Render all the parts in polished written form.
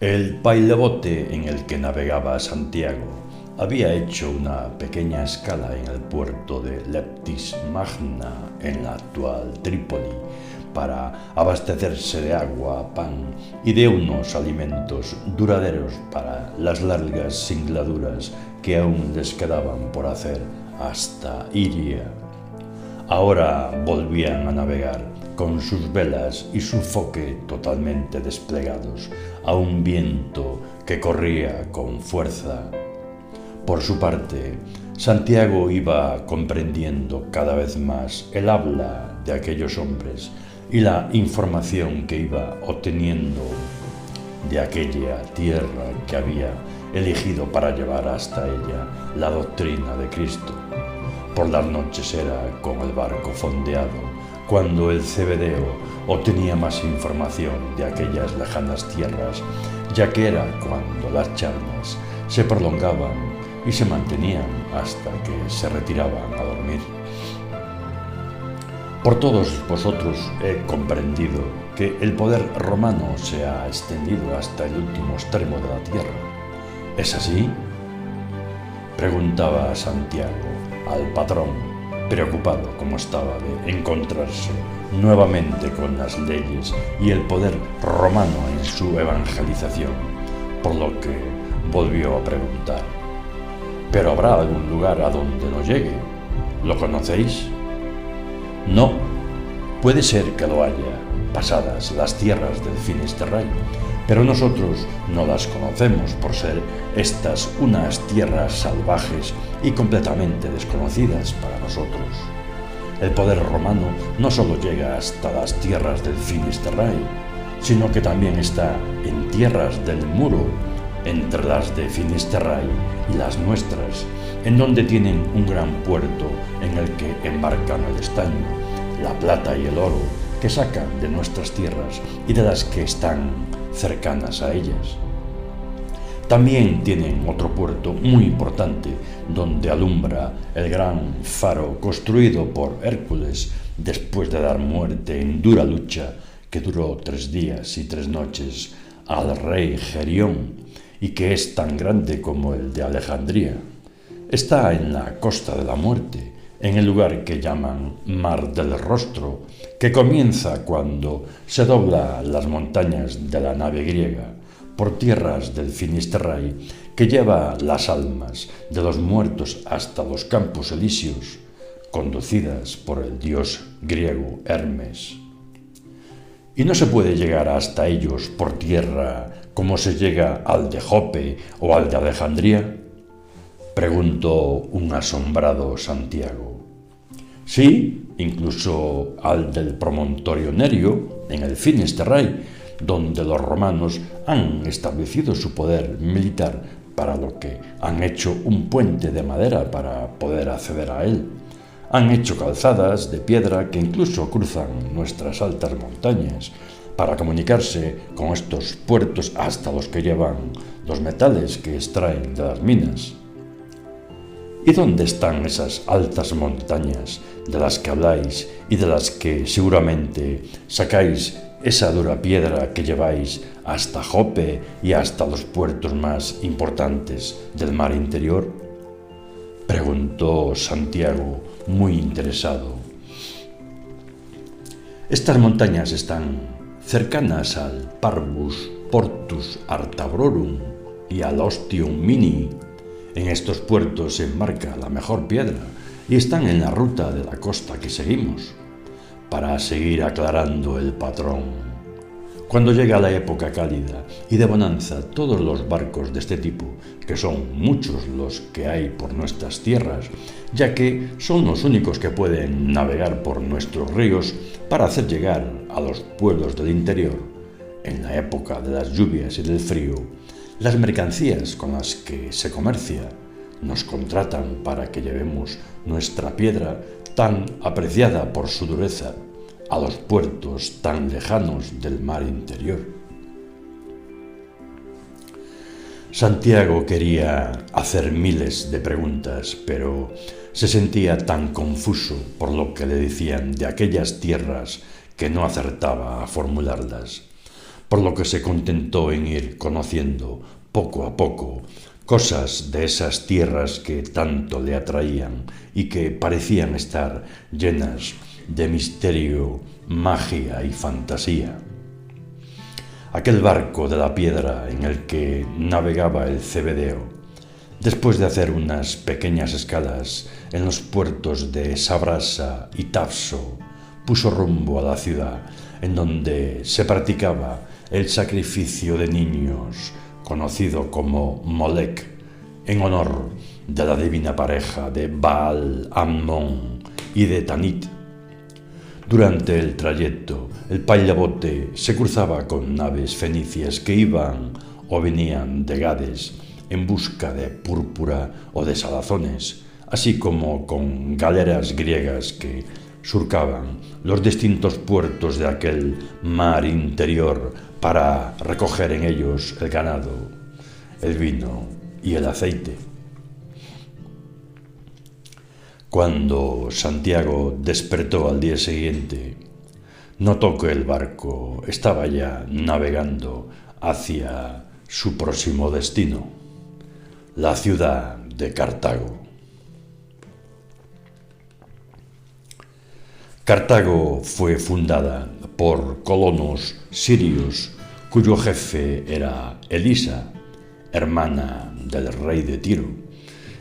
El pailebote en el que navegaba Santiago había hecho una pequeña escala en el puerto de Leptis Magna, en la actual Trípoli, para abastecerse de agua, pan y de unos alimentos duraderos para las largas singladuras que aún les quedaban por hacer hasta Iria. Ahora volvían a navegar con sus velas y su foque totalmente desplegados a un viento que corría con fuerza. Por su parte, Santiago iba comprendiendo cada vez más el habla de aquellos hombres y la información que iba obteniendo de aquella tierra que había elegido para llevar hasta ella la doctrina de Cristo. Por las noches era con el barco fondeado cuando el Cebedeo obtenía más información de aquellas lejanas tierras, ya que era cuando las charlas se prolongaban y se mantenían hasta que se retiraban a dormir. Por todos vosotros he comprendido que el poder romano se ha extendido hasta el último extremo de la tierra. ¿Es así?, preguntaba Santiago al patrón, preocupado como estaba de encontrarse nuevamente con las leyes y el poder romano en su evangelización, por lo que volvió a preguntar: ¿pero habrá algún lugar a donde no llegue? ¿Lo conocéis? No, puede ser que lo haya, pasadas las tierras del Finisterrae, pero nosotros no las conocemos por ser estas unas tierras salvajes y completamente desconocidas para nosotros. El poder romano no solo llega hasta las tierras del Finisterrae, sino que también está en tierras del muro, entre las de Finisterrae y las nuestras, en donde tienen un gran puerto en el que embarcan el estaño, la plata y el oro que sacan de nuestras tierras y de las que están cercanas a ellas. También tienen otro puerto muy importante donde alumbra el gran faro construido por Hércules después de dar muerte en dura lucha que duró 3 días y 3 noches al rey Gerión y que es tan grande como el de Alejandría. Está en la Costa de la Muerte, en el lugar que llaman Mar del Rostro, que comienza cuando se dobla las montañas de la nave griega por tierras del Finisterrae, que lleva las almas de los muertos hasta los campos elíseos, conducidas por el dios griego Hermes. ¿Y no se puede llegar hasta ellos por tierra como se llega al de Jope o al de Alejandría?, preguntó un asombrado Santiago. Sí, incluso al del promontorio Nerio, en el Finisterrae, donde los romanos han establecido su poder militar, para lo que han hecho un puente de madera para poder acceder a él. Han hecho calzadas de piedra que incluso cruzan nuestras altas montañas para comunicarse con estos puertos hasta los que llevan los metales que extraen de las minas. ¿Y dónde están esas altas montañas de las que habláis y de las que seguramente sacáis esa dura piedra que lleváis hasta Jope y hasta los puertos más importantes del mar interior?, preguntó Santiago, muy interesado. Estas montañas están cercanas al Parvus Portus Artabrorum y al Ostium Mini. En estos puertos se enmarca la mejor piedra y están en la ruta de la costa que seguimos. Para seguir aclarando el patrón, cuando llega la época cálida y de bonanza, todos los barcos de este tipo, que son muchos los que hay por nuestras tierras, ya que son los únicos que pueden navegar por nuestros ríos para hacer llegar a los pueblos del interior, en la época de las lluvias y del frío, las mercancías con las que se comercia, nos contratan para que llevemos nuestra piedra tan apreciada por su dureza a los puertos tan lejanos del mar interior. Santiago quería hacer miles de preguntas, pero se sentía tan confuso por lo que le decían de aquellas tierras que no acertaba a formularlas. por lo que se contentó en ir conociendo poco a poco cosas de esas tierras que tanto le atraían y que parecían estar llenas de misterio, magia y fantasía. Aquel barco de la piedra en el que navegaba el Cebedeo, después de hacer unas pequeñas escalas en los puertos de Sabrasa y Tafso, puso rumbo a la ciudad en donde se practicaba el sacrificio de niños, conocido como Molec, en honor de la divina pareja de Baal, Ammón y de Tanit. Durante el trayecto, el pallabote se cruzaba con naves fenicias que iban o venían de Gades en busca de púrpura o de salazones, así como con galeras griegas que surcaban los distintos puertos de aquel mar interior para recoger en ellos el ganado, el vino y el aceite. Cuando Santiago despertó al día siguiente, notó que el barco estaba ya navegando hacia su próximo destino, la ciudad de Cartago. Cartago fue fundada por colonos sirios cuyo jefe era Elisa, hermana del rey de Tiro,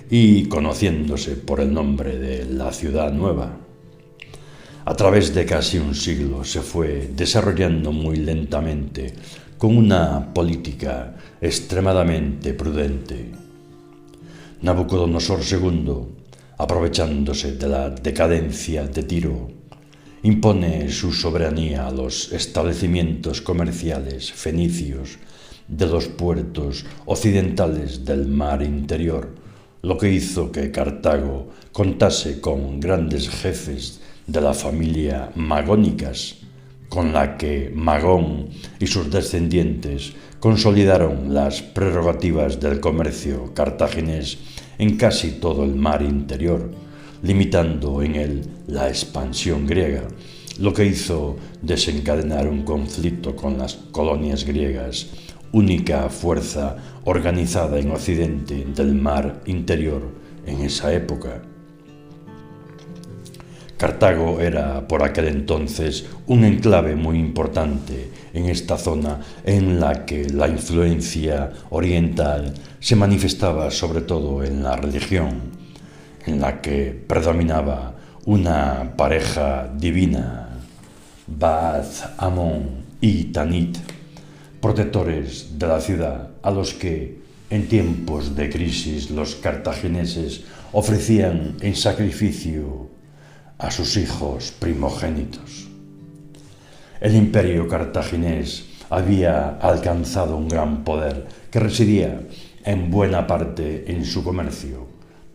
y conociéndose por el nombre de la ciudad nueva. A través de casi un siglo se fue desarrollando muy lentamente con una política extremadamente prudente. Nabucodonosor II, aprovechándose de la decadencia de Tiro, impone su soberanía a los establecimientos comerciales fenicios de los puertos occidentales del mar interior, lo que hizo que Cartago contase con grandes jefes de la familia magónicas, con la que Magón y sus descendientes consolidaron las prerrogativas del comercio cartaginés en casi todo el mar interior, limitando en él la expansión griega, lo que hizo desencadenar un conflicto con las colonias griegas, única fuerza organizada en Occidente del mar interior en esa época. Cartago era por aquel entonces un enclave muy importante en esta zona en la que la influencia oriental se manifestaba sobre todo en la religión, en la que predominaba una pareja divina, Baath, Amón y Tanit, protectores de la ciudad a los que en tiempos de crisis los cartagineses ofrecían en sacrificio a sus hijos primogénitos. El imperio cartaginés había alcanzado un gran poder que residía en buena parte en su comercio,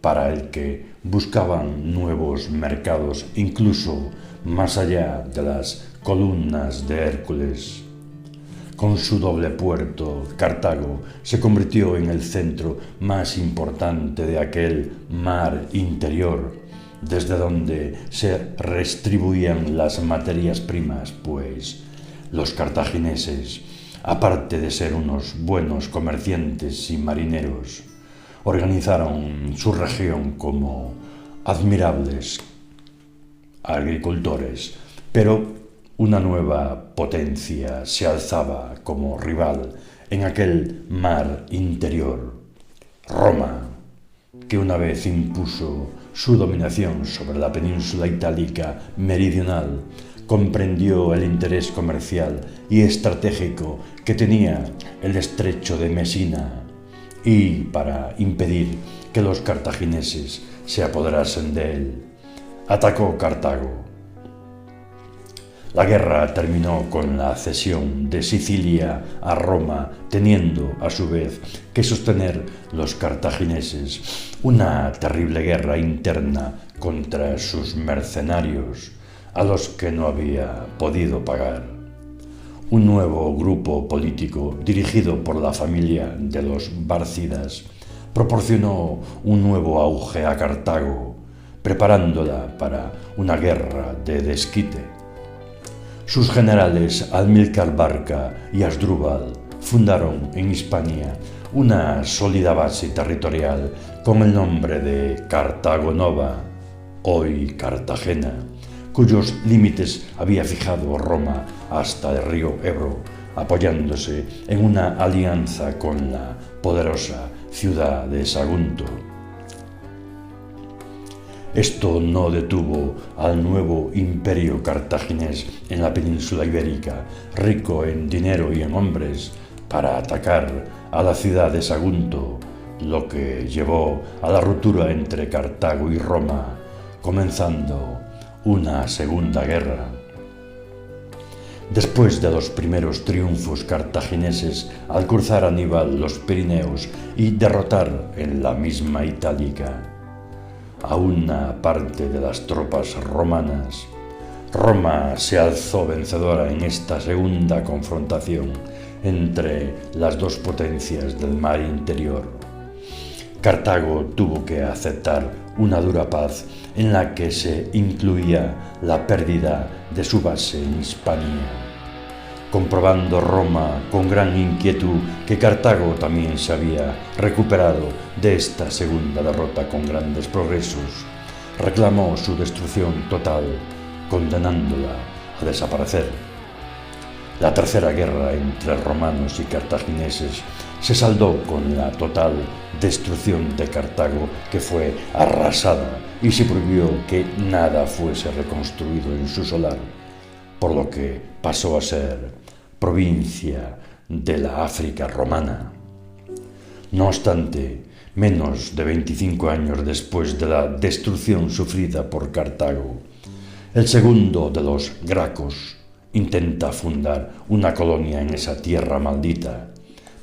para el que buscaban nuevos mercados incluso más allá de las columnas de Hércules. Con su doble puerto, Cartago se convirtió en el centro más importante de aquel mar interior, desde donde se redistribuían las materias primas, pues los cartagineses, aparte de ser unos buenos comerciantes y marineros, organizaron su región como admirables agricultores, pero una nueva potencia se alzaba como rival en aquel mar interior, Roma, que una vez impuso su dominación sobre la península itálica meridional, comprendió el interés comercial y estratégico que tenía el estrecho de Mesina y, para impedir que los cartagineses se apoderasen de él, atacó Cartago. La guerra terminó con la cesión de Sicilia a Roma, teniendo, a su vez, que sostener los cartagineses una terrible guerra interna contra sus mercenarios, a los que no había podido pagar. Un nuevo grupo político, dirigido por la familia de los Bárcidas, proporcionó un nuevo auge a Cartago, preparándola para una guerra de desquite. Sus generales Amílcar Barca y Asdrúbal fundaron en Hispania una sólida base territorial con el nombre de Cartago Nova, hoy Cartagena, cuyos límites había fijado Roma hasta el río Ebro, apoyándose en una alianza con la poderosa ciudad de Sagunto. Esto no detuvo al nuevo imperio cartaginés en la península ibérica, rico en dinero y en hombres, para atacar a la ciudad de Sagunto, lo que llevó a la ruptura entre Cartago y Roma, comenzando una segunda guerra. Después de los primeros triunfos cartagineses al cruzar Aníbal los Pirineos y derrotar en la misma Itálica a una parte de las tropas romanas, Roma se alzó vencedora en esta segunda confrontación entre las dos potencias del mar interior. Cartago tuvo que aceptar una dura paz en la que se incluía la pérdida de su base en Hispania, comprobando Roma con gran inquietud que Cartago también se había recuperado de esta segunda derrota con grandes progresos. Reclamó su destrucción total, condenándola a desaparecer. La tercera guerra entre romanos y cartagineses se saldó con la total destrucción de Cartago, que fue arrasada y se prohibió que nada fuese reconstruido en su solar, por lo que pasó a ser provincia de la África romana. No obstante, menos de 25 años después de la destrucción sufrida por Cartago, el segundo de los Gracos intenta fundar una colonia en esa tierra maldita,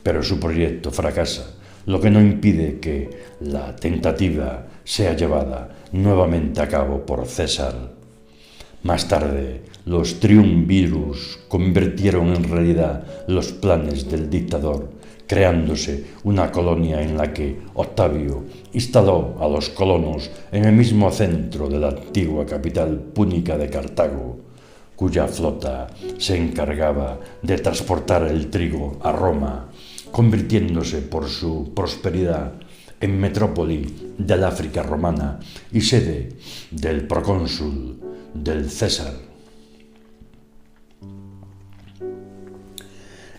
pero su proyecto fracasa, lo que no impide que la tentativa sea llevada nuevamente a cabo por César. Más tarde, los triunvirus convirtieron en realidad los planes del dictador, creándose una colonia en la que Octavio instaló a los colonos en el mismo centro de la antigua capital púnica de Cartago, cuya flota se encargaba de transportar el trigo a Roma, convirtiéndose por su prosperidad en metrópoli del África romana y sede del procónsul del César.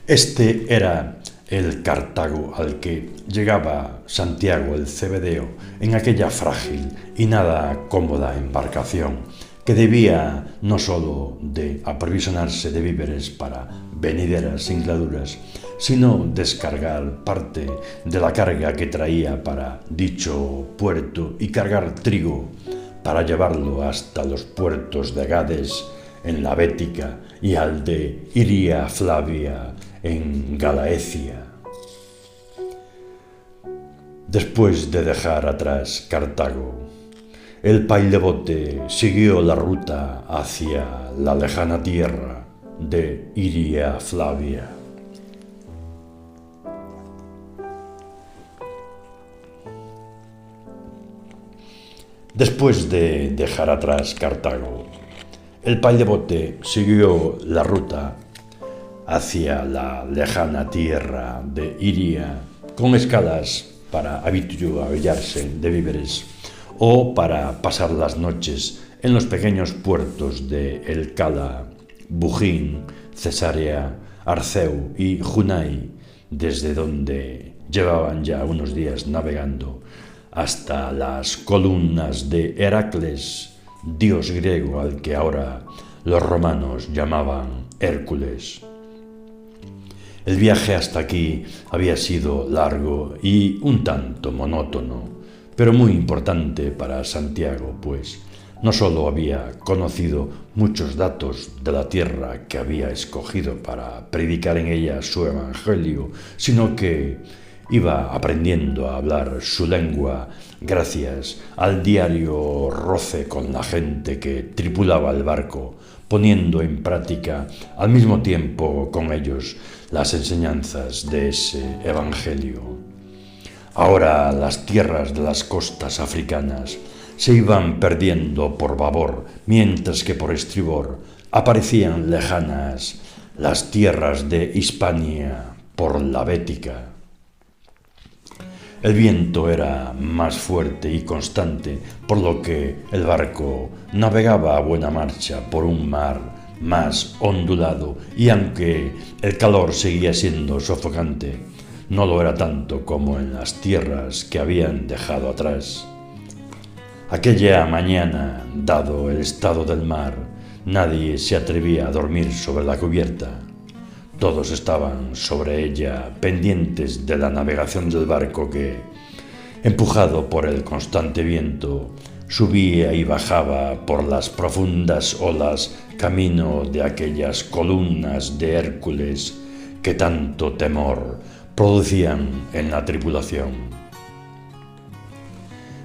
Este era el Cartago al que llegaba Santiago el Cebedeo en aquella frágil y nada cómoda embarcación, que debía no sólo de aprovisionarse de víveres para venideras singladuras, sino descargar parte de la carga que traía para dicho puerto y cargar trigo para llevarlo hasta los puertos de Gades en la Bética y al de Iria Flavia en Galaecia. Después de dejar atrás Cartago, el pailebote siguió la ruta hacia la lejana tierra de Iria Flavia. Después de dejar atrás Cartago, el pailebote siguió la ruta hacia la lejana tierra de Iria, con escalas para avitillarse de víveres o para pasar las noches en los pequeños puertos de Elcala, Bujín, Cesarea, Arceu y Junai, desde donde llevaban ya unos días navegando hasta las columnas de Heracles, dios griego al que ahora los romanos llamaban Hércules. El viaje hasta aquí había sido largo y un tanto monótono, pero muy importante para Santiago, pues no solo había conocido muchos datos de la tierra que había escogido para predicar en ella su evangelio, sino que iba aprendiendo a hablar su lengua gracias al diario roce con la gente que tripulaba el barco, poniendo en práctica al mismo tiempo con ellos las enseñanzas de ese evangelio. Ahora las tierras de las costas africanas se iban perdiendo por babor, mientras que por estribor aparecían lejanas las tierras de Hispania por la Bética. El viento era más fuerte y constante, por lo que el barco navegaba a buena marcha por un mar más ondulado, y aunque el calor seguía siendo sofocante, no lo era tanto como en las tierras que habían dejado atrás. Aquella mañana, dado el estado del mar, nadie se atrevía a dormir sobre la cubierta. Todos estaban sobre ella, pendientes de la navegación del barco que, empujado por el constante viento, subía y bajaba por las profundas olas camino de aquellas columnas de Hércules que tanto temor producían en la tripulación.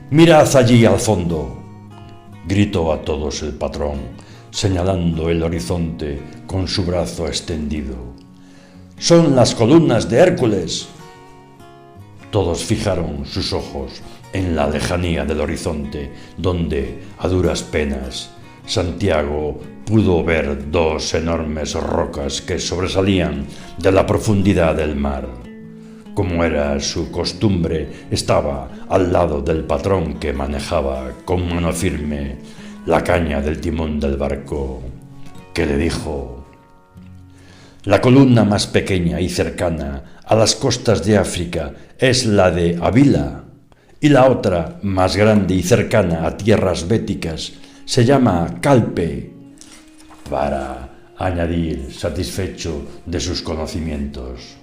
«Mirad allí al fondo», gritó a todos el patrón, señalando el horizonte con su brazo extendido. «¡Son las columnas de Hércules!». Todos fijaron sus ojos en la lejanía del horizonte, donde, a duras penas, Santiago pudo ver dos enormes rocas que sobresalían de la profundidad del mar. Como era su costumbre, estaba al lado del patrón, que manejaba con mano firme la caña del timón del barco, que le dijo: «La columna más pequeña y cercana a las costas de África es la de Avila, y la otra, más grande y cercana a tierras béticas, se llama Calpe», para añadir, satisfecho de sus conocimientos.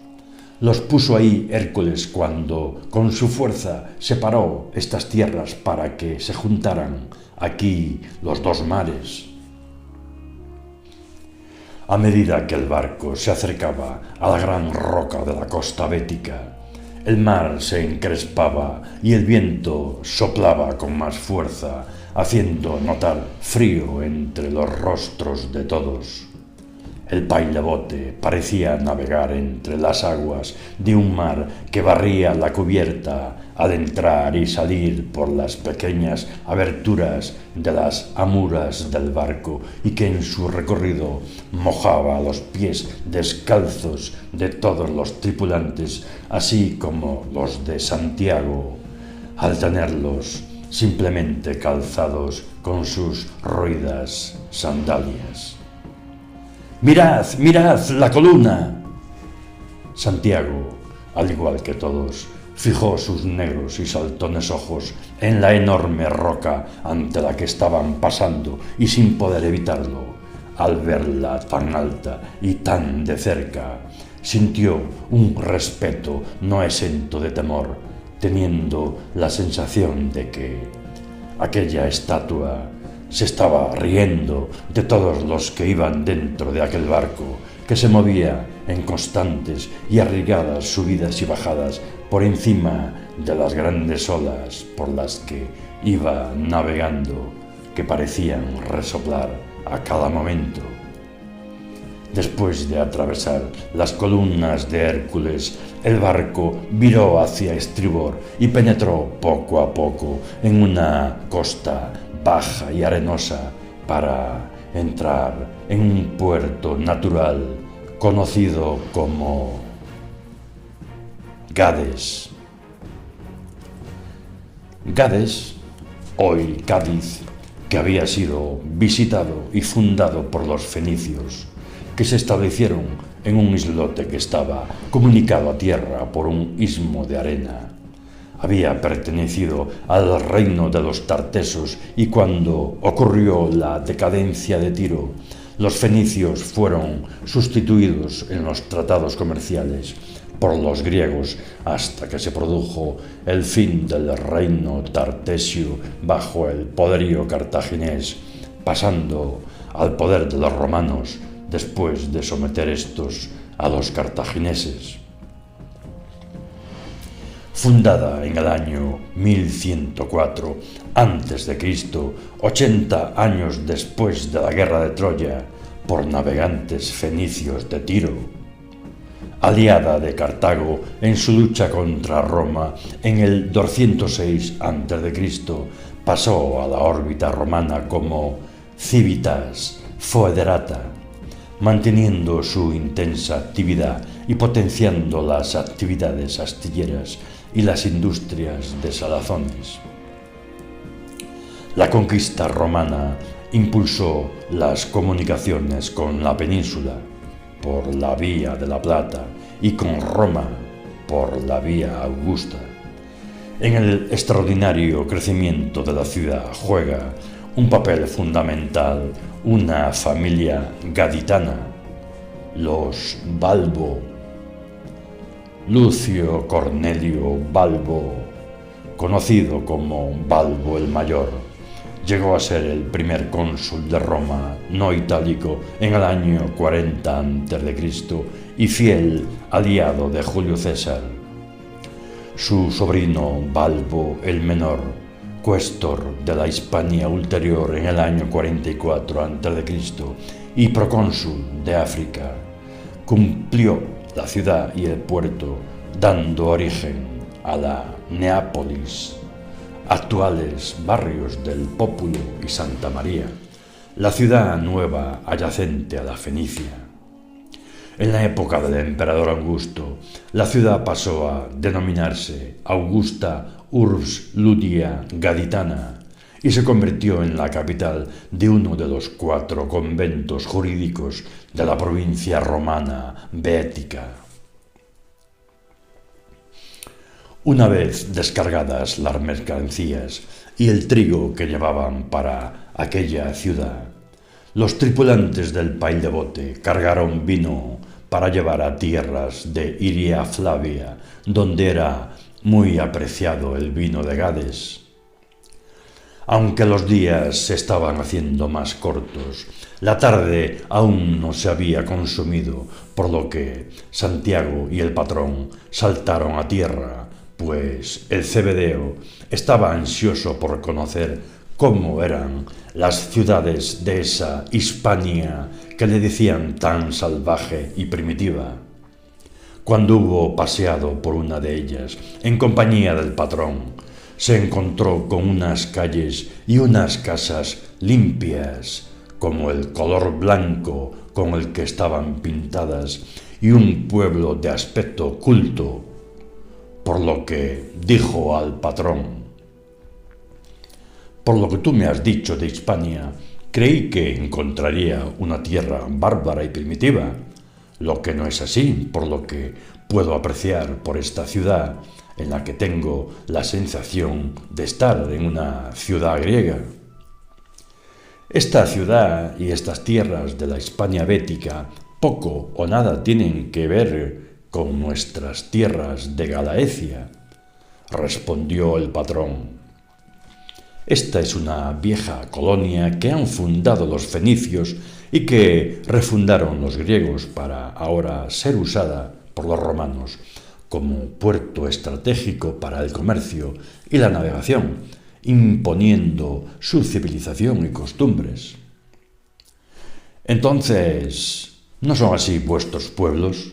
Los puso ahí Hércules cuando con su fuerza separó estas tierras para que se juntaran aquí los dos mares. A medida que el barco se acercaba a la gran roca de la costa bética, el mar se encrespaba y el viento soplaba con más fuerza, haciendo notar frío entre los rostros de todos. El pailabote parecía navegar entre las aguas de un mar que barría la cubierta al entrar y salir por las pequeñas aberturas de las amuras del barco, y que en su recorrido mojaba los pies descalzos de todos los tripulantes, así como los de Santiago, al tenerlos simplemente calzados con sus roídas sandalias. «¡Mirad, mirad la columna!». Santiago, al igual que todos, fijó sus negros y saltones ojos en la enorme roca ante la que estaban pasando, y sin poder evitarlo, al verla tan alta y tan de cerca, sintió un respeto no exento de temor, teniendo la sensación de que aquella estatua se estaba riendo de todos los que iban dentro de aquel barco, que se movía en constantes y arriesgadas subidas y bajadas por encima de las grandes olas por las que iba navegando, que parecían resoplar a cada momento. Después de atravesar las columnas de Hércules, el barco viró hacia estribor y penetró poco a poco en una costa baja y arenosa para entrar en un puerto natural conocido como Gades. Gades, hoy Cádiz, que había sido visitado y fundado por los fenicios, que se establecieron en un islote que estaba comunicado a tierra por un istmo de arena. Había pertenecido al reino de los tartesos, y cuando ocurrió la decadencia de Tiro, los fenicios fueron sustituidos en los tratados comerciales por los griegos, hasta que se produjo el fin del reino tartesio bajo el poderío cartaginés, pasando al poder de los romanos después de someter estos a los cartagineses. Fundada en el año 1104 a.C., 80 años después de la guerra de Troya, por navegantes fenicios de Tiro, aliada de Cartago en su lucha contra Roma, en el 206 a.C., pasó a la órbita romana como Civitas foederata, manteniendo su intensa actividad y potenciando las actividades astilleras y las industrias de salazones. La conquista romana impulsó las comunicaciones con la península por la Vía de la Plata y con Roma por la Vía Augusta. En el extraordinario crecimiento de la ciudad juega un papel fundamental una familia gaditana, los Balbo. Lucio Cornelio Balbo, conocido como Balbo el Mayor, llegó a ser el primer cónsul de Roma no itálico en el año 40 a.C. y fiel aliado de Julio César. Su sobrino Balbo el Menor, cuéstor de la Hispania Ulterior en el año 44 a.C. y procónsul de África, cumplió la ciudad y el puerto, dando origen a la Neápolis, actuales barrios del Pópulo y Santa María, la ciudad nueva adyacente a la Fenicia. En la época del emperador Augusto, la ciudad pasó a denominarse Augusta Urbs Ludia Gaditana y se convirtió en la capital de uno de los 4 conventos jurídicos de la provincia romana bética. Una vez descargadas las mercancías y el trigo que llevaban para aquella ciudad, los tripulantes del pailebote cargaron vino para llevar a tierras de Iria Flavia, donde era muy apreciado el vino de Gades. Aunque los días se estaban haciendo más cortos, la tarde aún no se había consumido, por lo que Santiago y el patrón saltaron a tierra, pues el Cebedeo estaba ansioso por conocer cómo eran las ciudades de esa Hispania que le decían tan salvaje y primitiva. Cuando hubo paseado por una de ellas, en compañía del patrón, se encontró con unas calles y unas casas limpias, como el color blanco con el que estaban pintadas, y un pueblo de aspecto culto, por lo que dijo al patrón: «Por lo que tú me has dicho de Hispania, creí que encontraría una tierra bárbara y primitiva, lo que no es así, por lo que puedo apreciar por esta ciudad, en la que tengo la sensación de estar en una ciudad griega». Esta ciudad y estas tierras de la Hispania bética poco o nada tienen que ver con nuestras tierras de Galaecia, respondió el patrón. Esta es una vieja colonia que han fundado los fenicios y que refundaron los griegos para ahora ser usada por los romanos como puerto estratégico para el comercio y la navegación, imponiendo su civilización y costumbres. «Entonces, ¿no son así vuestros pueblos?»,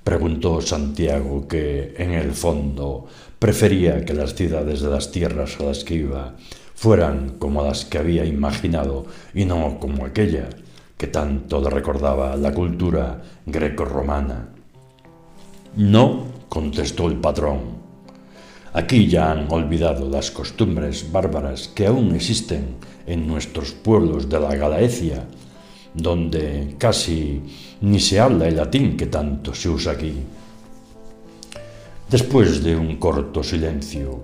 preguntó Santiago, que en el fondo prefería que las ciudades de las tierras a las que iba fueran como las que había imaginado y no como aquella que tanto le recordaba la cultura greco-romana. «No», contestó el patrón. «Aquí ya han olvidado las costumbres bárbaras que aún existen en nuestros pueblos de la Galaecia, donde casi ni se habla el latín que tanto se usa aquí». Después de un corto silencio,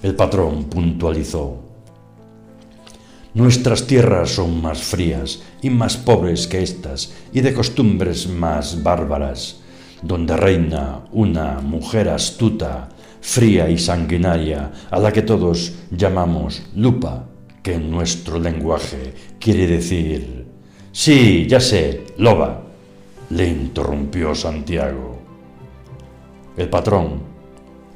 el patrón puntualizó: «Nuestras tierras son más frías y más pobres que estas, y de costumbres más bárbaras, donde reina una mujer astuta, fría y sanguinaria, a la que todos llamamos lupa, que en nuestro lenguaje quiere decir…» «Sí, ya sé, loba», le interrumpió Santiago. El patrón,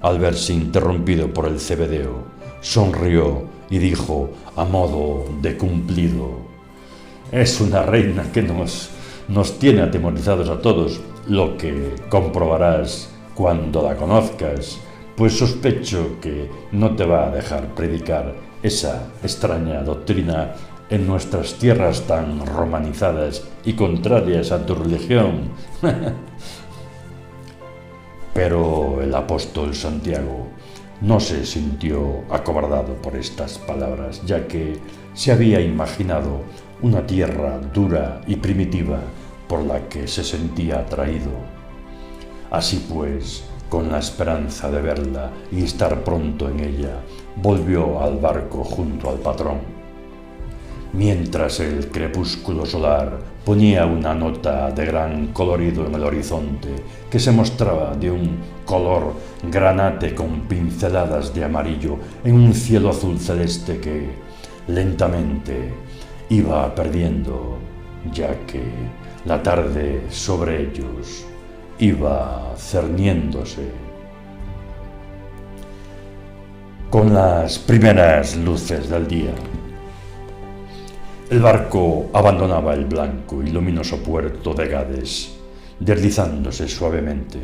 al verse interrumpido por el Cebedeo, sonrió y dijo a modo de cumplido: «Es una reina que nos tiene atemorizados a todos, lo que comprobarás cuando la conozcas, pues sospecho que no te va a dejar predicar esa extraña doctrina en nuestras tierras tan romanizadas y contrarias a tu religión. Pero el apóstol Santiago no se sintió acobardado por estas palabras, ya que se había imaginado una tierra dura y primitiva por la que se sentía atraído. Así pues, con la esperanza de verla y estar pronto en ella, volvió al barco junto al patrón. Mientras el crepúsculo solar ponía una nota de gran colorido en el horizonte, que se mostraba de un color granate con pinceladas de amarillo en un cielo azul celeste que lentamente iba perdiendo, ya que la tarde sobre ellos iba cerniéndose. Con las primeras luces del día, el barco abandonaba el blanco y luminoso puerto de Gades, deslizándose suavemente,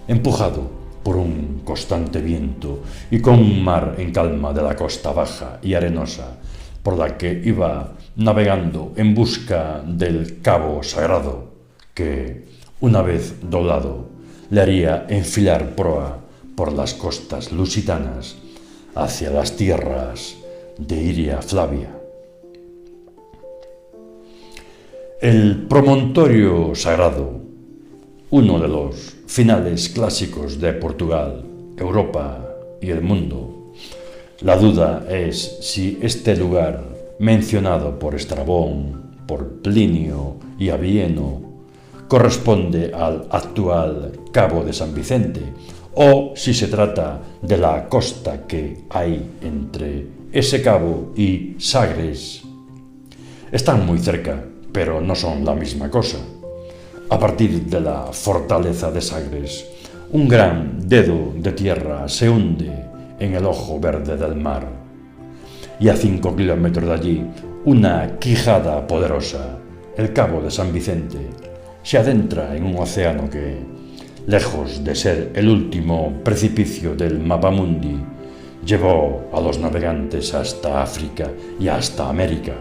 empujado por un constante viento y con un mar en calma de la costa baja y arenosa por la que iba navegando en busca del Cabo Sagrado, que, una vez doblado, le haría enfilar proa por las costas lusitanas hacia las tierras de Iria Flavia. El promontorio sagrado, uno de los finales clásicos de Portugal, Europa y el mundo. La duda es si este lugar, mencionado por Estrabón, por Plinio y Avieno, corresponde al actual Cabo de San Vicente, o si se trata de la costa que hay entre ese cabo y Sagres. Están muy cerca, pero no son la misma cosa. A partir de la fortaleza de Sagres, un gran dedo de tierra se hunde en el ojo verde del mar, y a 5 kilómetros de allí, una quijada poderosa, el Cabo de San Vicente, se adentra en un océano que, lejos de ser el último precipicio del mapamundi, llevó a los navegantes hasta África y hasta América.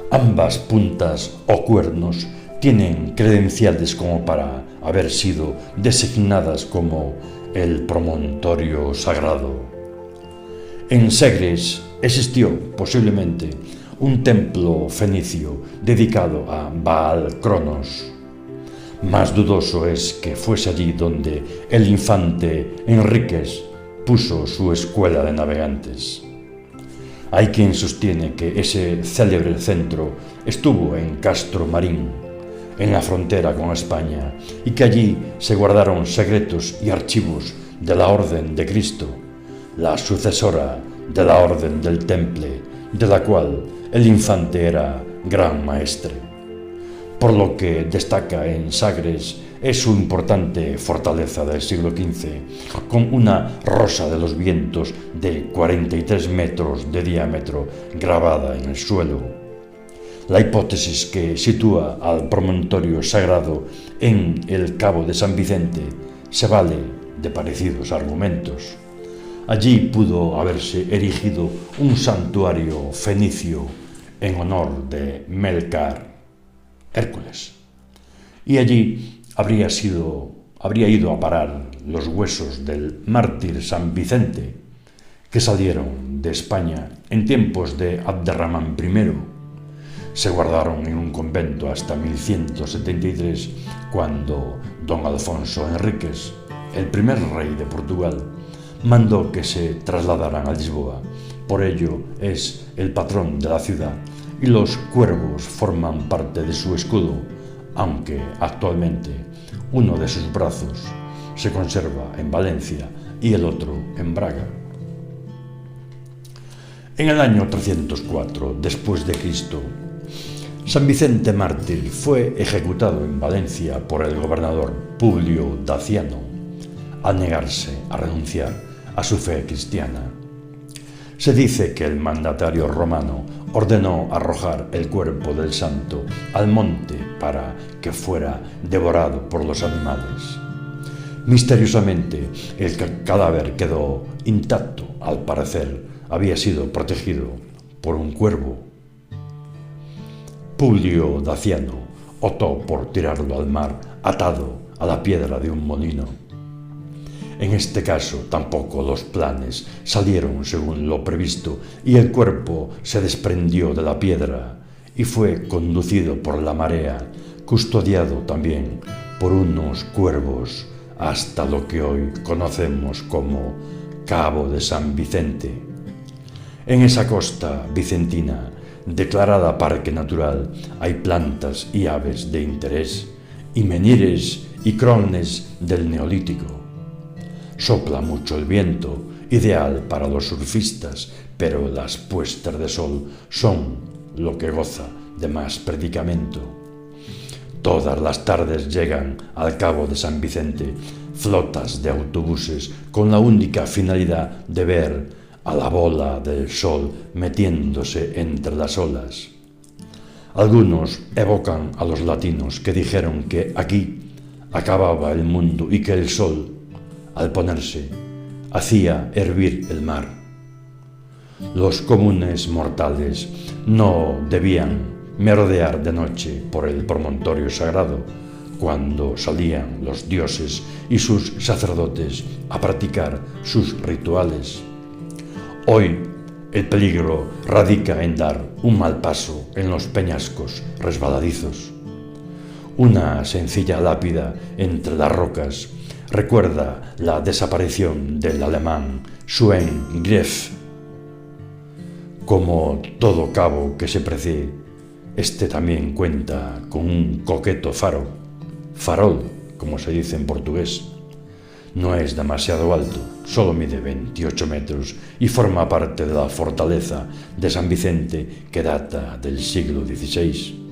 Ambas puntas o cuernos tienen credenciales como para haber sido designadas como el promontorio sagrado. En Segres existió posiblemente un templo fenicio dedicado a Baal Cronos. Más dudoso es que fuese allí donde el infante Enríquez puso su escuela de navegantes. Hay quien sostiene que ese célebre centro estuvo en Castro Marín, en la frontera con España, y que allí se guardaron secretos y archivos de la Orden de Cristo, la sucesora de la Orden del Temple, de la cual el infante era gran maestre. Por lo que destaca en Sagres es su importante fortaleza del siglo XV, con una rosa de los vientos de 43 metros de diámetro grabada en el suelo. La hipótesis que sitúa al promontorio sagrado en el Cabo de San Vicente se vale de parecidos argumentos. Allí pudo haberse erigido un santuario fenicio en honor de Melcar, Hércules, y allí habría ido a parar los huesos del mártir San Vicente, que salieron de España en tiempos de Abderramán I. Se guardaron en un convento hasta 1173, cuando don Alfonso Enríquez, el primer rey de Portugal, mandó que se trasladaran a Lisboa. Por ello es el patrón de la ciudad y los cuervos forman parte de su escudo, aunque actualmente uno de sus brazos se conserva en Valencia y el otro en Braga. En el año 304 después de Cristo, San Vicente mártir fue ejecutado en Valencia por el gobernador Publio Daciano, al negarse a renunciar a su fe cristiana. Se dice que el mandatario romano ordenó arrojar el cuerpo del santo al monte para que fuera devorado por los animales. Misteriosamente, el cadáver quedó intacto. Al parecer, había sido protegido por un cuervo. Publio Daciano optó por tirarlo al mar atado a la piedra de un molino. En este caso tampoco los planes salieron según lo previsto y el cuerpo se desprendió de la piedra y fue conducido por la marea, custodiado también por unos cuervos hasta lo que hoy conocemos como Cabo de San Vicente. En esa costa vicentina, declarada parque natural, hay plantas y aves de interés, y menhires y crones del Neolítico. Sopla mucho el viento, ideal para los surfistas, pero las puestas de sol son lo que goza de más predicamento. Todas las tardes llegan al Cabo de San Vicente flotas de autobuses con la única finalidad de ver a la bola del sol metiéndose entre las olas. Algunos evocan a los latinos que dijeron que aquí acababa el mundo y que el sol, al ponerse, hacía hervir el mar. Los comunes mortales no debían merodear de noche por el promontorio sagrado cuando salían los dioses y sus sacerdotes a practicar sus rituales. Hoy el peligro radica en dar un mal paso en los peñascos resbaladizos. Una sencilla lápida entre las rocas recuerda la desaparición del alemán Sven Greff. Como todo cabo que se precie, este también cuenta con un coqueto faro, farol, como se dice en portugués. No es demasiado alto, solo mide 28 metros y forma parte de la fortaleza de San Vicente que data del siglo XVI.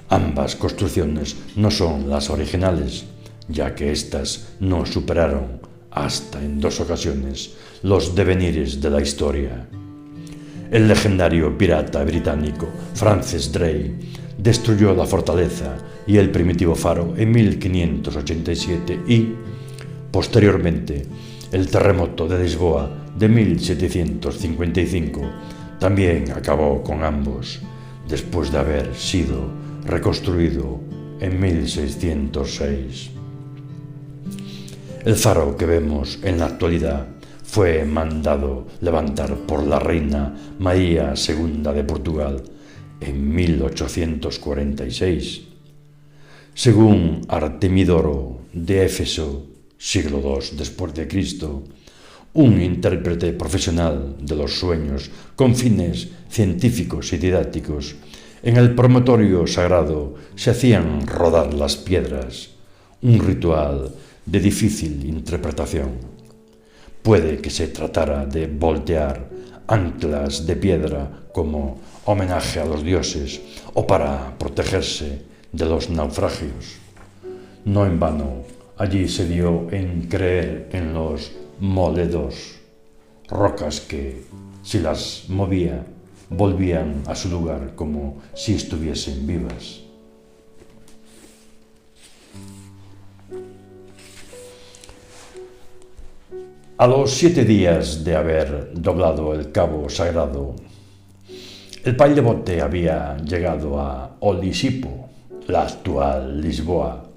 Ambas construcciones no son las originales, ya que éstas no superaron, hasta en 2 ocasiones, los devenires de la historia. El legendario pirata británico Francis Drake destruyó la fortaleza y el primitivo faro en 1587 y, posteriormente, el terremoto de Lisboa de 1755 también acabó con ambos, después de haber sido reconstruido en 1606. El faro que vemos en la actualidad fue mandado levantar por la reina María II de Portugal en 1846. Según Artemidoro de Éfeso, siglo II después de Cristo, un intérprete profesional de los sueños con fines científicos y didácticos, en el promontorio sagrado se hacían rodar las piedras, un ritual de difícil interpretación. Puede que se tratara de voltear anclas de piedra como homenaje a los dioses o para protegerse de los naufragios. No en vano, allí se dio en creer en los moledos, rocas que, si las movía, volvían a su lugar como si estuviesen vivas. A los 7 días de haber doblado el cabo sagrado, el pailebote había llegado a Olisipo, la actual Lisboa,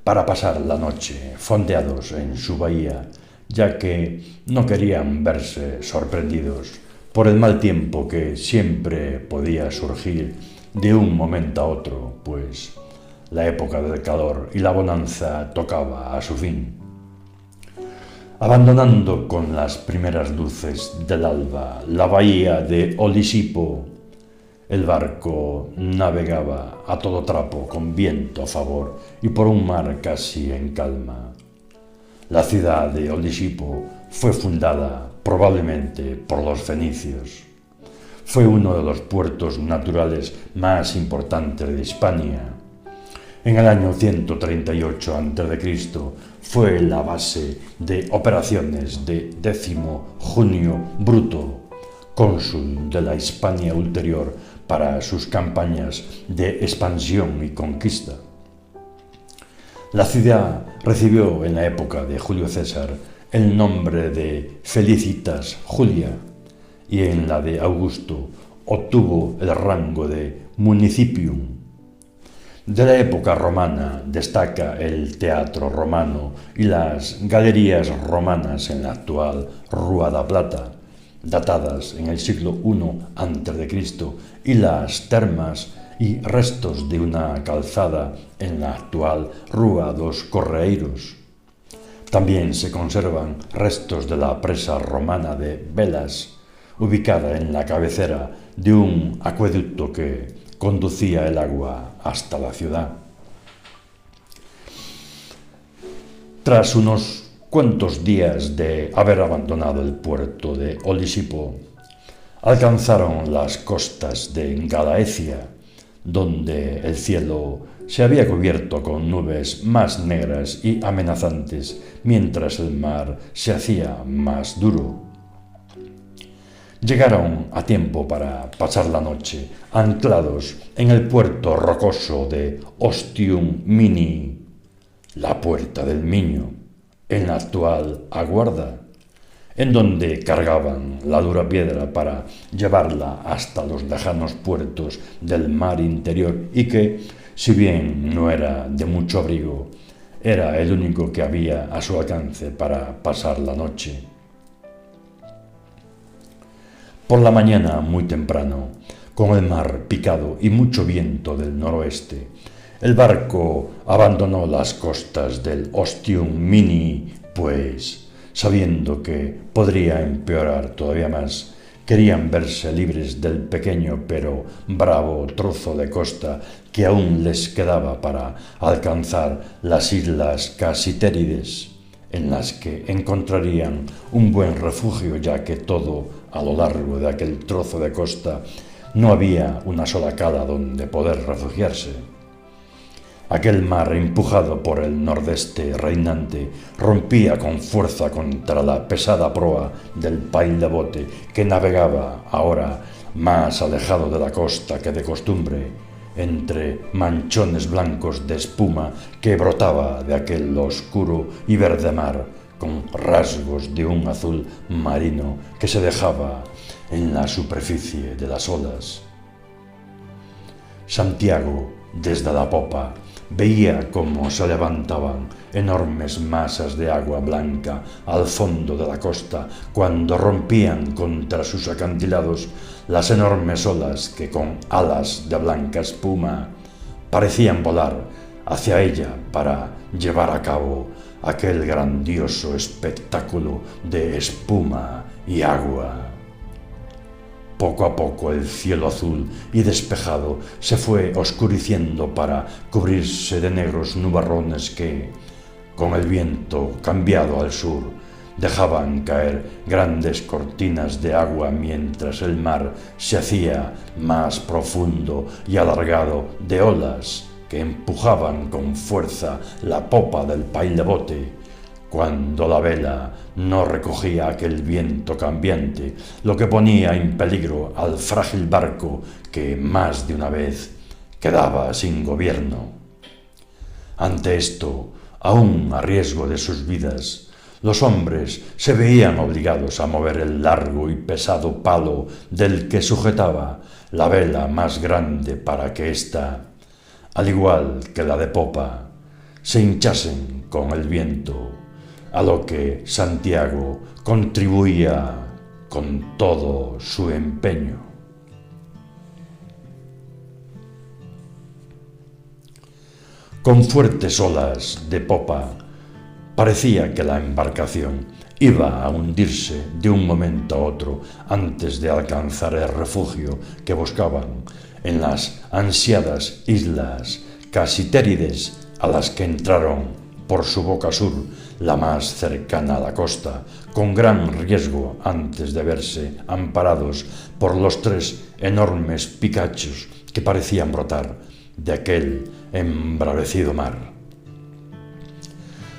para pasar la noche fondeados en su bahía, ya que no querían verse sorprendidos por el mal tiempo que siempre podía surgir de un momento a otro, pues la época del calor y la bonanza tocaba a su fin. Abandonando con las primeras luces del alba la bahía de Olisipo, el barco navegaba a todo trapo con viento a favor y por un mar casi en calma. La ciudad de Olisipo fue fundada probablemente por los fenicios. Fue uno de los puertos naturales más importantes de Hispania. En el año 138 a.C. fue la base de operaciones de Décimo Junio Bruto, cónsul de la Hispania ulterior, para sus campañas de expansión y conquista. La ciudad recibió en la época de Julio César el nombre de Felicitas Julia y en la de Augusto obtuvo el rango de municipium. De la época romana destaca el teatro romano y las galerías romanas en la actual Rua da Plata, datadas en el siglo I a.C., y las termas y restos de una calzada en la actual Rua dos Correiros. También se conservan restos de la presa romana de Velas, ubicada en la cabecera de un acueducto que conducía el agua hasta la ciudad. Tras unos cuantos días de haber abandonado el puerto de Olisipo, alcanzaron las costas de Galaecia, donde el cielo se había cubierto con nubes más negras y amenazantes, mientras el mar se hacía más duro. Llegaron a tiempo para pasar la noche anclados en el puerto rocoso de Ostium Mini, la Puerta del Miño, en la actual Aguarda, en donde cargaban la dura piedra para llevarla hasta los lejanos puertos del mar interior y que, si bien no era de mucho abrigo, era el único que había a su alcance para pasar la noche. Por la mañana, muy temprano, con el mar picado y mucho viento del noroeste, el barco abandonó las costas del Ostium Mini, pues, sabiendo que podría empeorar todavía más, querían verse libres del pequeño pero bravo trozo de costa que aún les quedaba para alcanzar las islas Casitérides, en las que encontrarían un buen refugio, ya que todo a lo largo de aquel trozo de costa no había una sola cala donde poder refugiarse. Aquel mar, empujado por el nordeste reinante, rompía con fuerza contra la pesada proa del pailebote que navegaba ahora más alejado de la costa que de costumbre, entre manchones blancos de espuma que brotaba de aquel oscuro y verde mar, con rasgos de un azul marino que se dejaba en la superficie de las olas. Santiago, desde la popa, veía cómo se levantaban enormes masas de agua blanca al fondo de la costa cuando rompían contra sus acantilados las enormes olas que con alas de blanca espuma parecían volar hacia ella para llevar a cabo aquel grandioso espectáculo de espuma y agua. Poco a poco el cielo azul y despejado se fue oscureciendo para cubrirse de negros nubarrones que, con el viento cambiado al sur, dejaban caer grandes cortinas de agua mientras el mar se hacía más profundo y alargado de olas que empujaban con fuerza la popa del pailebote, cuando la vela no recogía aquel viento cambiante, lo que ponía en peligro al frágil barco que más de una vez quedaba sin gobierno. Ante esto, aún a riesgo de sus vidas, los hombres se veían obligados a mover el largo y pesado palo del que sujetaba la vela más grande para que ésta, al igual que la de popa, se hinchasen con el viento, a lo que Santiago contribuía con todo su empeño. Con fuertes olas de popa, parecía que la embarcación iba a hundirse de un momento a otro antes de alcanzar el refugio que buscaban en las ansiadas islas Casitérides, a las que entraron por su boca sur, la más cercana a la costa, con gran riesgo antes de verse amparados por los 3 enormes picachos que parecían brotar de aquel embravecido mar.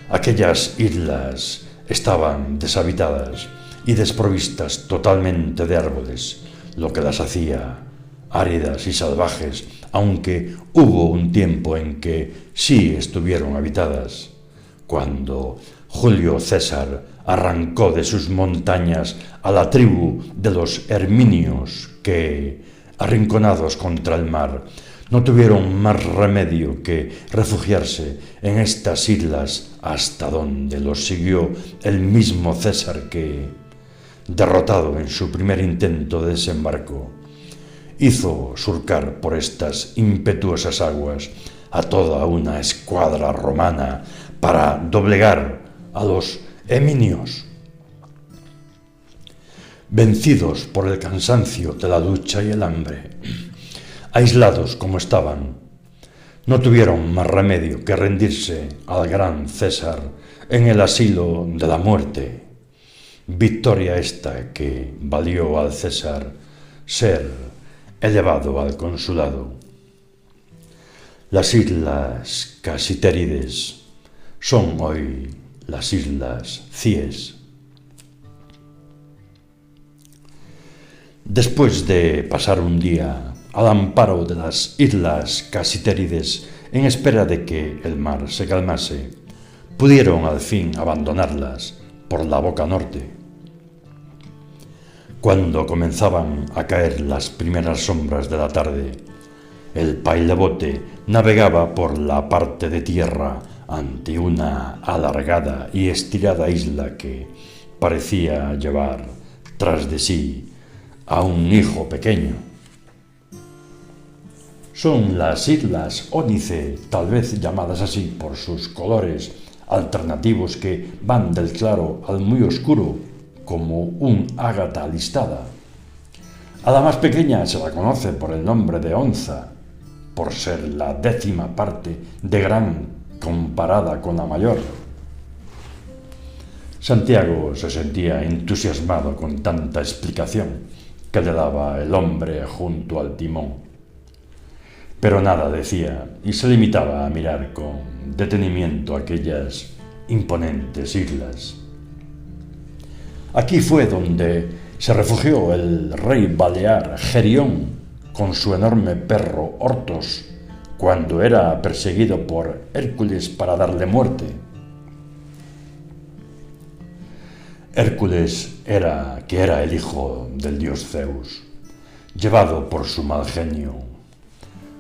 Aquellas islas estaban deshabitadas y desprovistas totalmente de árboles, lo que las hacía áridas y salvajes, aunque hubo un tiempo en que sí estuvieron habitadas, cuando Julio César arrancó de sus montañas a la tribu de los Herminios que, arrinconados contra el mar, no tuvieron más remedio que refugiarse en estas islas hasta donde los siguió el mismo César que, derrotado en su primer intento de desembarco, hizo surcar por estas impetuosas aguas a toda una escuadra romana para doblegar a los eminios. Vencidos por el cansancio de la lucha y el hambre, aislados como estaban, no tuvieron más remedio que rendirse al gran César en el asilo de la muerte. Victoria esta que valió al César ser elevado al consulado. Las islas Casitérides son hoy las islas Cíes. Después de pasar un día al amparo de las islas Casitérides en espera de que el mar se calmase, pudieron al fin abandonarlas por la boca norte. Cuando comenzaban a caer las primeras sombras de la tarde, el pailebote navegaba por la parte de tierra ante una alargada y estirada isla que parecía llevar tras de sí a un hijo pequeño. Son las islas Ónice, tal vez llamadas así por sus colores alternativos que van del claro al muy oscuro, como un ágata listada. A la más pequeña se la conoce por el nombre de Onza, por ser la 10ª parte de gran comparada con la mayor. Santiago se sentía entusiasmado con tanta explicación que le daba el hombre junto al timón. Pero nada decía y se limitaba a mirar con detenimiento aquellas imponentes islas. Aquí fue donde se refugió el rey balear Gerión con su enorme perro Ortos cuando era perseguido por Hércules para darle muerte. Hércules era el hijo del dios Zeus, llevado por su mal genio.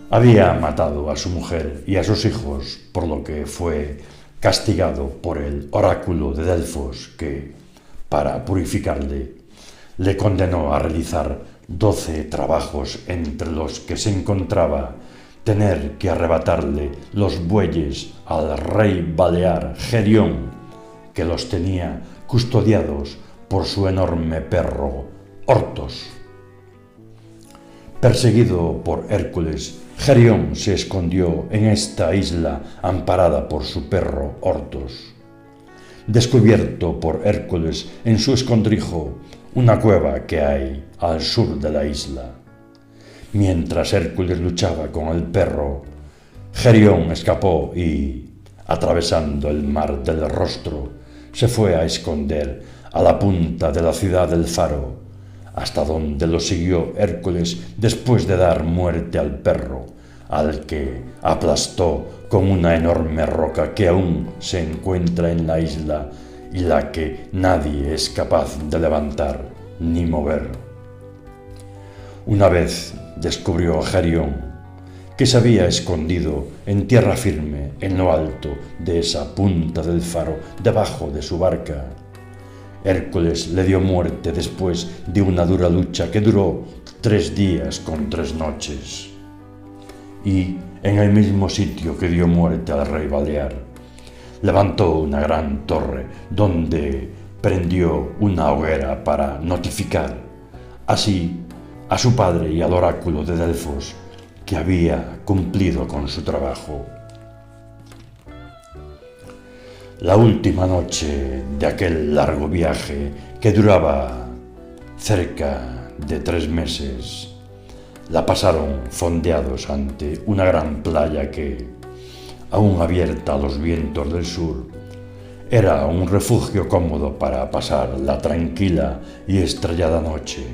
Había matado a su mujer y a sus hijos, por lo que fue castigado por el oráculo de Delfos que, para purificarle, le condenó a realizar 12 trabajos entre los que se encontraba tener que arrebatarle los bueyes al rey balear Gerión, que los tenía custodiados por su enorme perro Ortos. Perseguido por Hércules, Gerión se escondió en esta isla amparada por su perro Ortos. Descubierto por Hércules en su escondrijo, una cueva que hay al sur de la isla. Mientras Hércules luchaba con el perro, Gerión escapó y, atravesando el mar del rostro, se fue a esconder a la punta de la ciudad del Faro, hasta donde lo siguió Hércules después de dar muerte al perro, al que aplastó con una enorme roca que aún se encuentra en la isla y la que nadie es capaz de levantar ni mover. Una vez descubrió a Gerión que se había escondido en tierra firme en lo alto de esa punta del Faro debajo de su barca. Hércules le dio muerte después de una dura lucha que duró 3 días con 3 noches. Y en el mismo sitio que dio muerte al rey balear, levantó una gran torre donde prendió una hoguera para notificar así a su padre y al oráculo de Delfos que había cumplido con su trabajo. La última noche de aquel largo viaje, que duraba cerca de 3 meses, la pasaron fondeados ante una gran playa que, aún abierta a los vientos del sur, era un refugio cómodo para pasar la tranquila y estrellada noche.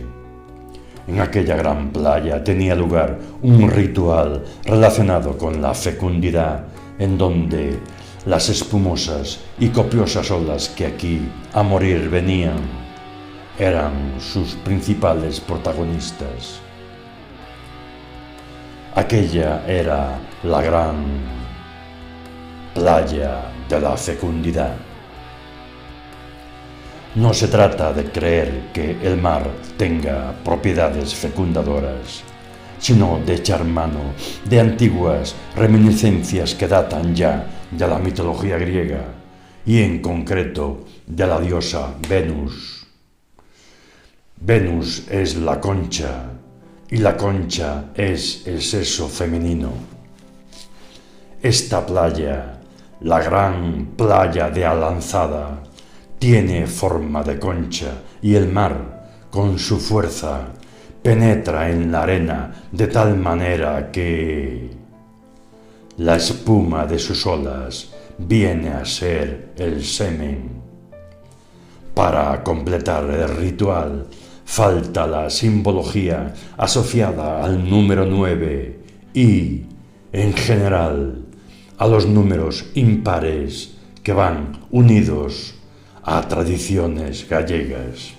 En aquella gran playa tenía lugar un ritual relacionado con la fecundidad, en donde las espumosas y copiosas olas que aquí a morir venían eran sus principales protagonistas. Aquella era la gran playa de la fecundidad. No se trata de creer que el mar tenga propiedades fecundadoras, sino de echar mano de antiguas reminiscencias que datan ya de la mitología griega y en concreto de la diosa Venus. Venus es la concha y la concha es el sexo femenino. Esta playa, la gran playa de Alanzada, tiene forma de concha y el mar, con su fuerza, penetra en la arena de tal manera que la espuma de sus olas viene a ser el semen. Para completar el ritual, falta la simbología asociada al número 9 y, en general, a los números impares que van unidos a tradiciones gallegas.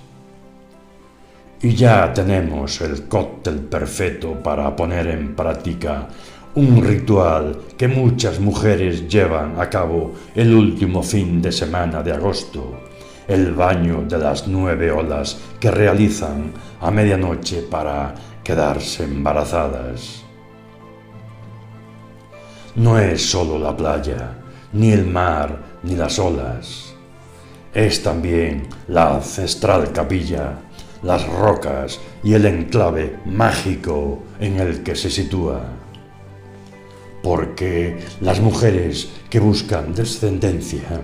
Y ya tenemos el cóctel perfecto para poner en práctica un ritual que muchas mujeres llevan a cabo el último fin de semana de agosto, el baño de las 9 olas que realizan a medianoche para quedarse embarazadas. No es solo la playa, ni el mar, ni las olas. Es también la ancestral capilla, las rocas y el enclave mágico en el que se sitúa. Porque las mujeres que buscan descendencia,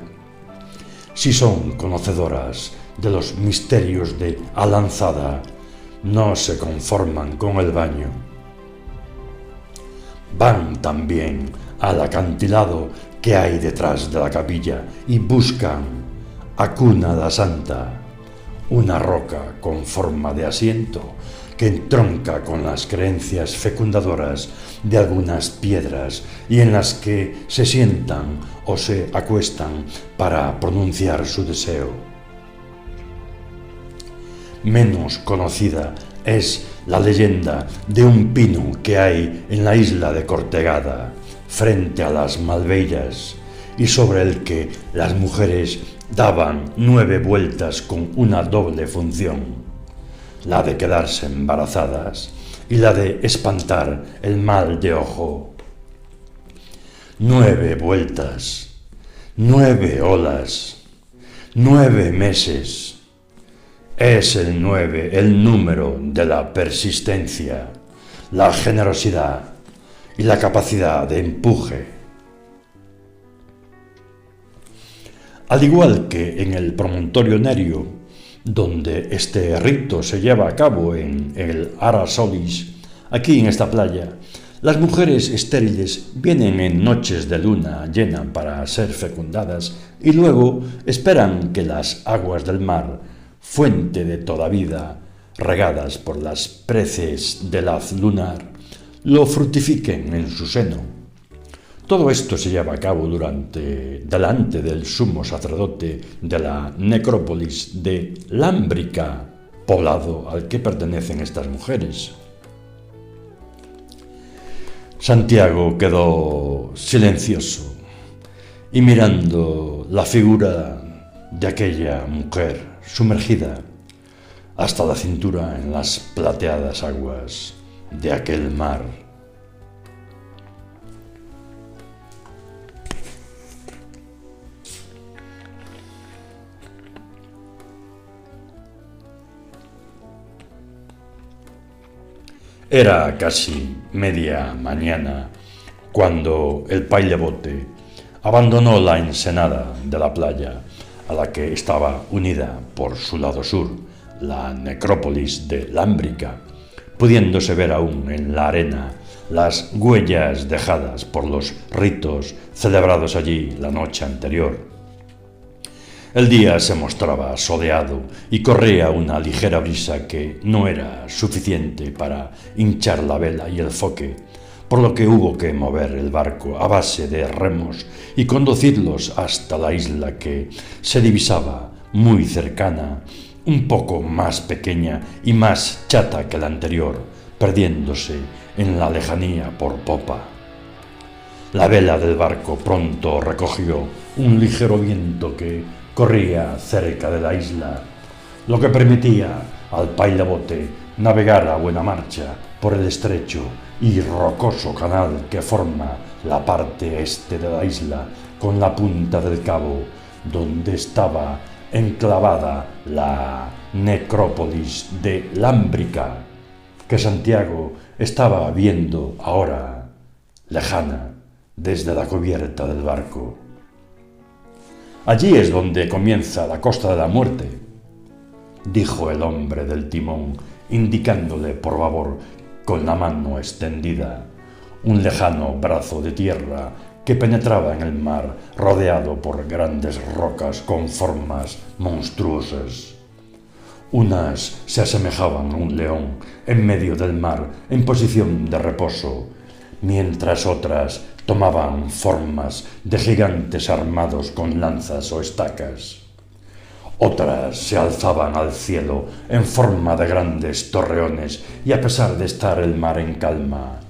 si son conocedoras de los misterios de Alanzada, no se conforman con el baño. Van también al acantilado que hay detrás de la capilla y buscan a Cuna da Santa, una roca con forma de asiento que entronca con las creencias fecundadoras de algunas piedras y en las que se sientan o se acuestan para pronunciar su deseo. Menos conocida es la leyenda de un pino que hay en la isla de Cortegada, frente a las Malveiras, y sobre el que las mujeres daban 9 vueltas con una doble función, la de quedarse embarazadas y la de espantar el mal de ojo. 9 vueltas, 9 olas, 9 meses. Es el 9 el número de la persistencia, la generosidad y la capacidad de empuje. Al igual que en el promontorio Nerio, donde este rito se lleva a cabo en el Ara Solis, aquí en esta playa, las mujeres estériles vienen en noches de luna llena para ser fecundadas y luego esperan que las aguas del mar, fuente de toda vida, regadas por las preces del haz lunar, lo fructifiquen en su seno. Todo esto se lleva a cabo delante del sumo sacerdote de la necrópolis de Lámbrica, poblado al que pertenecen estas mujeres. Santiago quedó silencioso y mirando la figura de aquella mujer sumergida hasta la cintura en las plateadas aguas de aquel mar. Era casi media mañana cuando el pailebote abandonó la ensenada de la playa a la que estaba unida por su lado sur la necrópolis de Lámbrica, pudiéndose ver aún en la arena las huellas dejadas por los ritos celebrados allí la noche anterior. El día se mostraba soleado y corría una ligera brisa que no era suficiente para hinchar la vela y el foque, por lo que hubo que mover el barco a base de remos y conducirlos hasta la isla que se divisaba muy cercana, un poco más pequeña y más chata que la anterior, perdiéndose en la lejanía por popa. La vela del barco pronto recogió un ligero viento que corría cerca de la isla, lo que permitía al pailabote navegar a buena marcha por el estrecho y rocoso canal que forma la parte este de la isla con la punta del cabo donde estaba enclavada la necrópolis de Lámbrica, que Santiago estaba viendo ahora, lejana, desde la cubierta del barco. «Allí es donde comienza la Costa de la Muerte», dijo el hombre del timón, indicándole por babor con la mano extendida un lejano brazo de tierra que penetraba en el mar rodeado por grandes rocas con formas monstruosas. Unas se asemejaban a un león en medio del mar en posición de reposo, mientras otras tomaban formas de gigantes armados con lanzas o estacas. Otras se alzaban al cielo en forma de grandes torreones y a pesar de estar el mar en calma,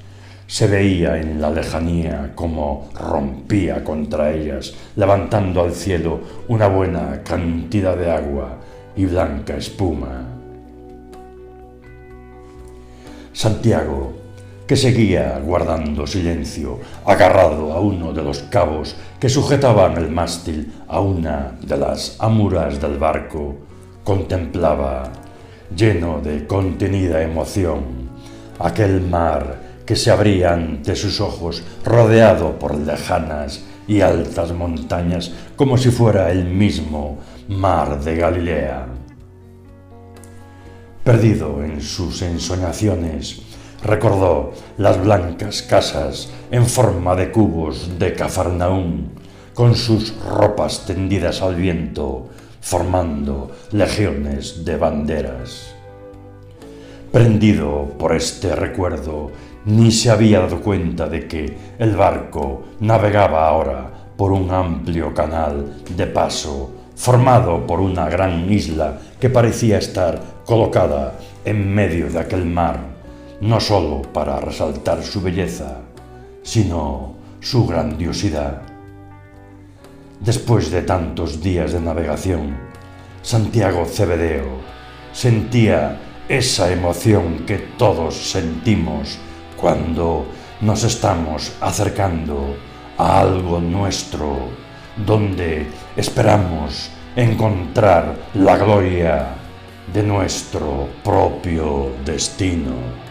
se veía en la lejanía cómo rompía contra ellas, levantando al cielo una buena cantidad de agua y blanca espuma. Santiago, que seguía guardando silencio, agarrado a uno de los cabos que sujetaban el mástil a una de las amuras del barco, contemplaba, lleno de contenida emoción, aquel mar que se abría ante sus ojos, rodeado por lejanas y altas montañas, como si fuera el mismo mar de Galilea. Perdido en sus ensoñaciones, recordó las blancas casas en forma de cubos de Cafarnaúm, con sus ropas tendidas al viento, formando legiones de banderas. Prendido por este recuerdo, ni se había dado cuenta de que el barco navegaba ahora por un amplio canal de paso formado por una gran isla que parecía estar colocada en medio de aquel mar, no sólo para resaltar su belleza, sino su grandiosidad. Después de tantos días de navegación, Santiago Cebedeo sentía esa emoción que todos sentimos cuando nos estamos acercando a algo nuestro, donde esperamos encontrar la gloria de nuestro propio destino.